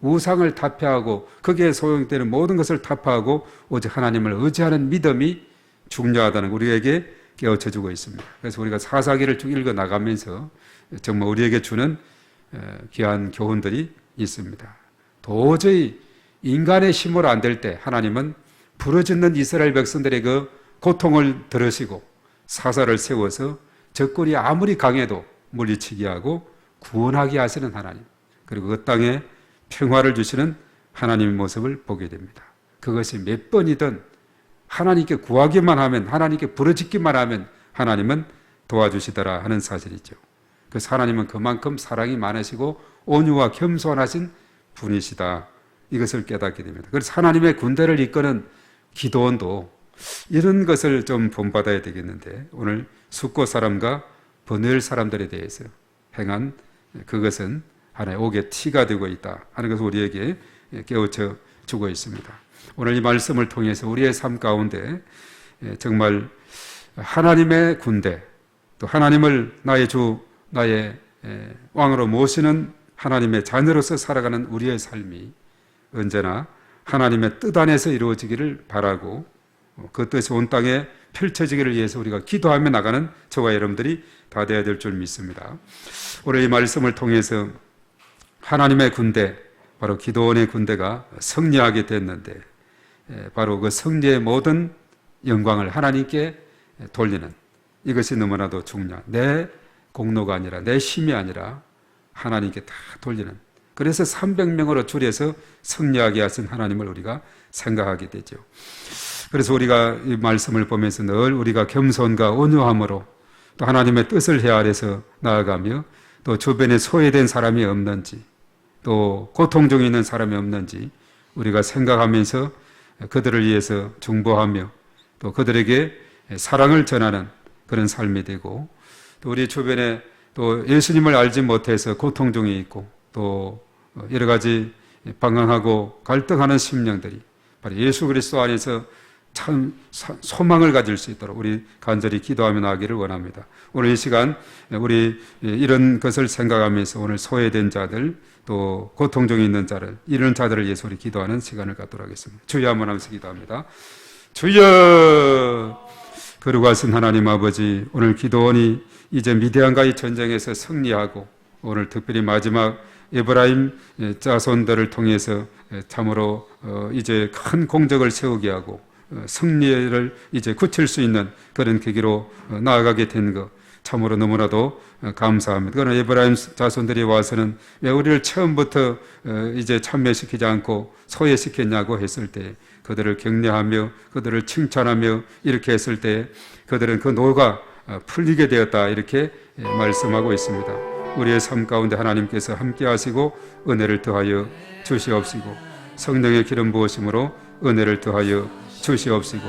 우상을 타파하고 거기에 소용되는 모든 것을 타파하고 오직 하나님을 의지하는 믿음이 중요하다는 우리에게 깨우쳐주고 있습니다. 그래서 우리가 사사기를 쭉 읽어 나가면서 정말 우리에게 주는 귀한 교훈들이 있습니다. 도저히 인간의 힘으로 안 될 때 하나님은 부르짖는 이스라엘 백성들의 그 고통을 들으시고 사사를 세워서 적군이 아무리 강해도 물리치게 하고 구원하게 하시는 하나님 그리고 그 땅에 평화를 주시는 하나님의 모습을 보게 됩니다. 그것이 몇 번이든 하나님께 구하기만 하면 하나님께 부르짖기만 하면 하나님은 도와주시더라 하는 사실이죠. 그래서 하나님은 그만큼 사랑이 많으시고 온유와 겸손하신 분이시다. 이것을 깨닫게 됩니다. 그래서 하나님의 군대를 이끄는 기도원도 이런 것을 좀 본받아야 되겠는데 오늘 숫곳 사람과 버늘 사람들에 대해서 행한 그것은 하나의 옥의 티가 되고 있다 하는 것을 우리에게 깨우쳐 주고 있습니다. 오늘 이 말씀을 통해서 우리의 삶 가운데 정말 하나님의 군대 또 하나님을 나의 주 나의 왕으로 모시는 하나님의 자녀로서 살아가는 우리의 삶이 언제나 하나님의 뜻 안에서 이루어지기를 바라고 그 뜻이 온 땅에 펼쳐지기를 위해서 우리가 기도하며 나가는 저와 여러분들이 다 되어야 될 줄 믿습니다. 오늘 이 말씀을 통해서 하나님의 군대, 바로 기도원의 군대가 승리하게 됐는데, 바로 그 승리의 모든 영광을 하나님께 돌리는, 이것이 너무나도 중요한, 내 공로가 아니라, 내 힘이 아니라 하나님께 다 돌리는, 그래서 300명으로 줄여서 승리하게 하신 하나님을 우리가 생각하게 되죠. 그래서 우리가 이 말씀을 보면서 늘 우리가 겸손과 온유함으로 또 하나님의 뜻을 헤아려서 나아가며, 또 주변에 소외된 사람이 없는지, 또 고통 중에 있는 사람이 없는지 우리가 생각하면서 그들을 위해서 중보하며 또 그들에게 사랑을 전하는 그런 삶이 되고, 또 우리 주변에 또 예수님을 알지 못해서 고통 중에 있고 또 여러 가지 방황하고 갈등하는 심령들이 바로 예수 그리스도 안에서 참 소망을 가질 수 있도록 우리 간절히 기도하며 나가기를 원합니다. 오늘 이 시간 우리 이런 것을 생각하면서 오늘 소외된 자들, 또 고통 중에 있는 자들, 이런 자들을 위해서 우리 기도하는 시간을 갖도록 하겠습니다. 주여 한번 하면서 기도합니다. 주여, 거룩하신 하나님 아버지, 오늘 기도원이 이제 미디안과의 전쟁에서 승리하고 오늘 특별히 마지막 에브라임 자손들을 통해서 참으로 이제 큰 공적을 세우게 하고 승리를 이제 굳힐 수 있는 그런 계기로 나아가게 된 것 참으로 너무나도 감사합니다. 그러나 에브라임 자손들이 와서는 왜 우리를 처음부터 이제 참여시키지 않고 소외시켰냐고 했을 때 그들을 격려하며 그들을 칭찬하며 이렇게 했을 때 그들은 그 노가 풀리게 되었다, 이렇게 말씀하고 있습니다. 우리의 삶 가운데 하나님께서 함께 하시고 은혜를 더하여 주시옵시고, 성령의 기름 부으심으로 은혜를 더하여 주시옵시고,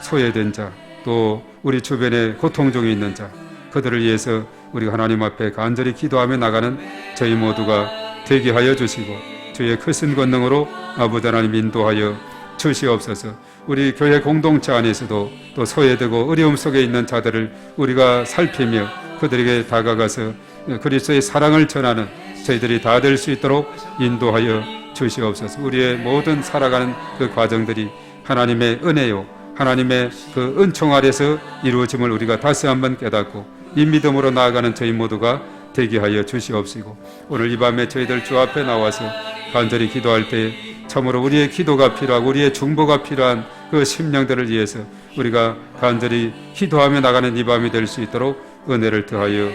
소외된 자, 또 우리 주변에 고통 중에 있는 자, 그들을 위해서 우리가 하나님 앞에 간절히 기도하며 나가는 저희 모두가 되게 하여 주시고, 주의 크신 권능으로 아버지 하나님 인도하여 주시옵소서. 우리 교회 공동체 안에서도 또 소외되고 어려움 속에 있는 자들을 우리가 살피며 그들에게 다가가서 그리스도의 사랑을 전하는 저희들이 다 될 수 있도록 인도하여 주시옵소서. 우리의 모든 살아가는 그 과정들이 하나님의 은혜요, 하나님의 그 은총 아래서 이루어짐을 우리가 다시 한번 깨닫고 이 믿음으로 나아가는 저희 모두가 되게 하여 주시옵시고, 오늘 이 밤에 저희들 주 앞에 나와서 간절히 기도할 때 참으로 우리의 기도가 필요하고 우리의 중보가 필요한 그 심령들을 위해서 우리가 간절히 기도하며 나가는 이 밤이 될 수 있도록 은혜를 더하여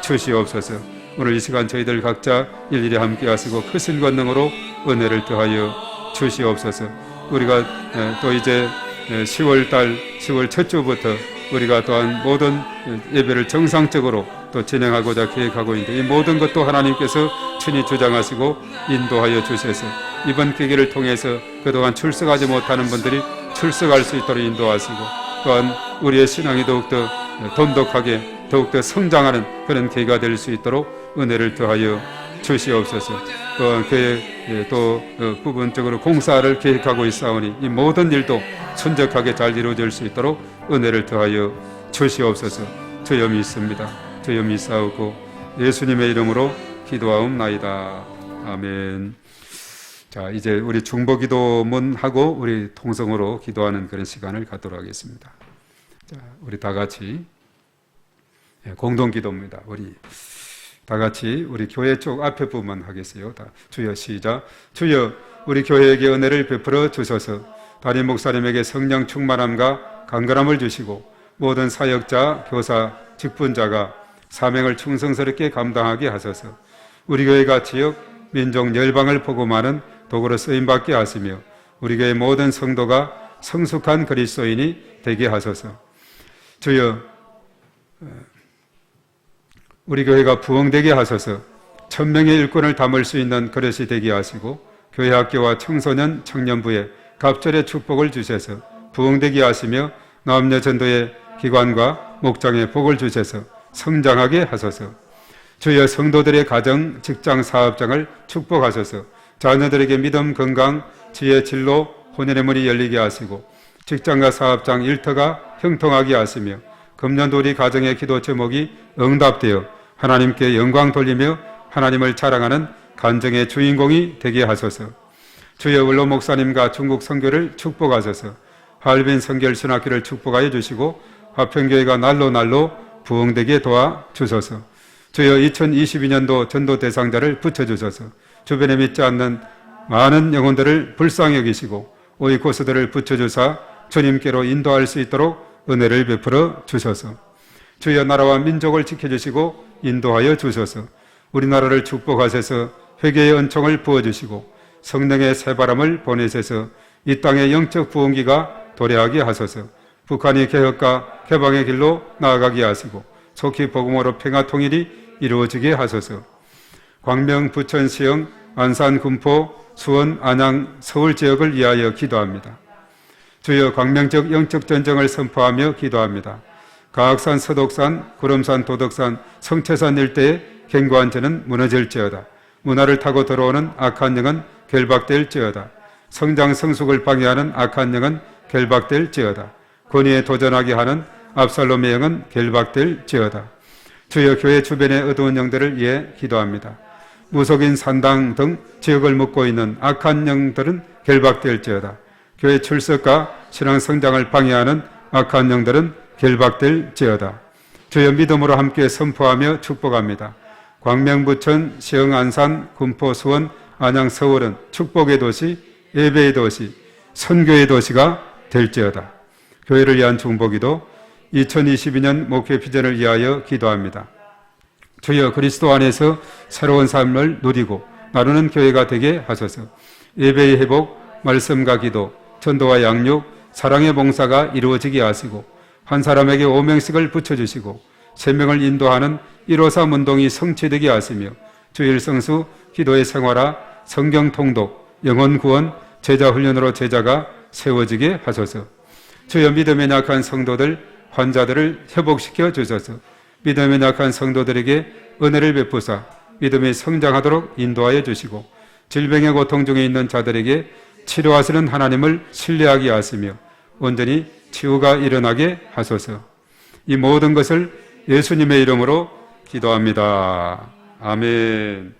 주시옵소서. 오늘 이 시간 저희들 각자 일일이 함께 하시고 크신 권능으로 은혜를 더하여 주시옵소서. 우리가 또 이제 10월 첫 주부터 우리가 또한 모든 예배를 정상적으로 또 진행하고자 계획하고 있는데 이 모든 것도 하나님께서 친히 주장하시고 인도하여 주셔서 이번 계기를 통해서 그동안 출석하지 못하는 분들이 출석할 수 있도록 인도하시고, 또한 우리의 신앙이 더욱더 돈독하게 더욱더 성장하는 그런 계기가 될 수 있도록 은혜를 더하여 주시옵소서. 또한 교회 또 부분적으로 공사를 계획하고 있사오니 이 모든 일도 순적하게 잘 이루어질 수 있도록 은혜를 더하여 주시옵소서. 주여 믿습니다. 주여 믿사오고 예수님의 이름으로 기도하옵나이다. 아멘. 자, 이제 우리 중보기도문하고 우리 통성으로 기도하는 그런 시간을 갖도록 하겠습니다. 자, 우리 다 같이 공동기도입니다. 우리 다 같이 우리 교회 쪽 앞에 부분 하겠어요. 다 주여 시작. 주여 우리 교회에게 은혜를 베풀어 주소서. 담임 목사님에게 성령 충만함과 강건함을 주시고 모든 사역자, 교사, 직분자가 사명을 충성스럽게 감당하게 하소서. 우리 교회가 지역, 민족, 열방을 복음하는 도구로 쓰임받게 하시며 우리 교회 모든 성도가 성숙한 그리스도인이 되게 하소서. 주여 우리 교회가 부흥되게 하소서. 1000명의 일꾼을 담을 수 있는 그릇이 되게 하시고 교회 학교와 청소년 청년부에 갑절의 축복을 주셔서 부흥되게 하시며 남녀 전도의 기관과 목장에 복을 주셔서 성장하게 하소서. 주여 성도들의 가정, 직장, 사업장을 축복하소서. 자녀들에게 믿음, 건강, 지혜, 진로, 혼연의 문이 열리게 하시고 직장과 사업장 일터가 형통하게 하시며 금년도 우리 가정의 기도 제목이 응답되어 하나님께 영광 돌리며 하나님을 자랑하는 간증의 주인공이 되게 하소서. 주여 원로 목사님과 중국 선교를 축복하소서. 할빈 성결 신학교를 축복하여 주시고 화평교회가 날로 부흥되게 도와 주소서. 주여 2022년도 전도 대상자를 붙여주소서. 주변에 믿지 않는 많은 영혼들을 불쌍히 여기시고 오이코스들을 붙여주사 주님께로 인도할 수 있도록 은혜를 베풀어 주소서. 주여 나라와 민족을 지켜주시고 인도하여 주소서. 우리나라를 축복하셔서 회개의 은총을 부어주시고 성령의 새바람을 보내셔서 이 땅의 영적 부흥기가 도래하게 하소서. 북한이 개혁과 개방의 길로 나아가게 하시고 속히 복음으로 평화 통일이 이루어지게 하소서. 광명, 부천, 시흥, 안산, 군포, 수원, 안양, 서울 지역을 위하여 기도합니다. 주여 광명적 영적 전쟁을 선포하며 기도합니다. 가악산, 서독산, 구름산, 도덕산, 성채산 일대의 견고한 전은 무너질지어다. 문화를 타고 들어오는 악한 영은 결박될지어다. 성장 성숙을 방해하는 악한 영은 결박될지어다. 권위에 도전하게 하는 압살롬의 영은 결박될지어다. 주여 교회 주변의 어두운 영들을 위해 기도합니다. 무속인 산당 등 지역을 묶고 있는 악한 영들은 결박될지어다. 교회 출석과 신앙 성장을 방해하는 악한 영들은 결박될지어다. 주여 믿음으로 함께 선포하며 축복합니다. 광명, 부천, 시흥, 안산, 군포, 수원, 안양, 서울은 축복의 도시, 예배의 도시, 선교의 도시가 될지어다. 교회를 위한 중보기도 2022년 목회 비전을 위하여 기도합니다. 주여 그리스도 안에서 새로운 삶을 누리고 나누는 교회가 되게 하소서. 예배의 회복, 말씀과 기도, 전도와 양육, 사랑의 봉사가 이루어지게 하시고 한 사람에게 5명씩을 붙여주시고 3명을 인도하는 153 운동이 성취되게 하시며 주일성수, 기도의 생활화, 성경 통독, 영혼 구원, 제자 훈련으로 제자가 세워지게 하소서. 주여 믿음에 약한 성도들, 환자들을 회복시켜 주소서. 믿음에 약한 성도들에게 은혜를 베푸사 믿음이 성장하도록 인도하여 주시고 질병의 고통 중에 있는 자들에게 치료하시는 하나님을 신뢰하게 하시며 온전히 치유가 일어나게 하소서. 이 모든 것을 예수님의 이름으로 기도합니다. 아멘.